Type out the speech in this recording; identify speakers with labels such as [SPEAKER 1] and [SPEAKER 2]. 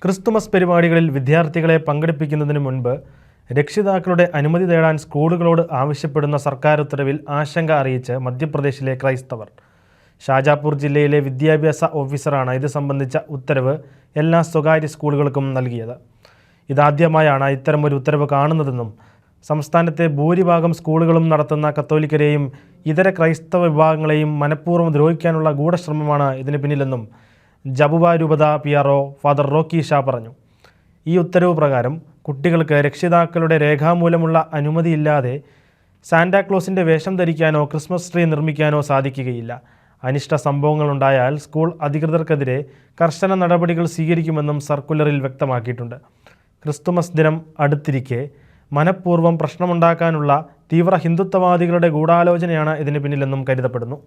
[SPEAKER 1] Christmas പരിപാടികളിൽ വിദ്യാർത്ഥികളെ പങ്കെടുപ്പിക്കുന്നതിന് മുൻപ് രക്ഷിതാക്കളുടെ അനുമതി തേടാൻ സ്കൂളുകളോട് ആവശ്യപ്പെടുന്ന സർക്കാർ ഉത്തരവിൽ ആശങ്ക അറിയിച്ച് മധ്യപ്രദേശിലെ ക്രൈസ്തവർ. ഷാജാപൂർ ജില്ലയിലെ വിദ്യാഭ്യാസ ഓഫീസറാണ് ഇത് സംബന്ധിച്ച ഉത്തരവ് എല്ലാ സ്വകാര്യ സ്കൂളുകൾക്കും നൽകിയത്. ഇതാദ്യമായാണ് ഇത്തരമൊരു ഉത്തരവ് കാണുന്നതെന്നും സംസ്ഥാനത്തെ ഭൂരിഭാഗം സ്കൂളുകളും നടത്തുന്ന കത്തോലിക്കരെയും ഇതര ക്രൈസ്തവ വിഭാഗങ്ങളെയും മനഃപൂർവ്വം ദ്രോഹിക്കാനുള്ള ഗൂഢശ്രമമാണ് ഇതിന് പിന്നിലെന്നും ജബുവ രൂപത PRO ഫാദർ റോക്കി ഷാ പറഞ്ഞു. ഈ ഉത്തരവ് പ്രകാരം കുട്ടികൾക്ക് രക്ഷിതാക്കളുടെ രേഖാമൂലമുള്ള അനുമതിയില്ലാതെ സാന്റാക്ലോസിൻ്റെ വേഷം ധരിക്കാനോ ക്രിസ്മസ് ട്രീ നിർമ്മിക്കാനോ സാധിക്കുകയില്ല. അനിഷ്ട സംഭവങ്ങളുണ്ടായാൽ സ്കൂൾ അധികൃതർക്കെതിരെ കർശന നടപടികൾ സ്വീകരിക്കുമെന്നും സർക്കുലറിൽ വ്യക്തമാക്കിയിട്ടുണ്ട്. ക്രിസ്തുമസ് ദിനം അടുത്തിരിക്കെ മനഃപൂർവ്വം പ്രശ്നമുണ്ടാക്കാനുള്ള തീവ്ര ഹിന്ദുത്വവാദികളുടെ ഗൂഢാലോചനയാണ് ഇതിന് പിന്നിലെന്നും കരുതപ്പെടുന്നു.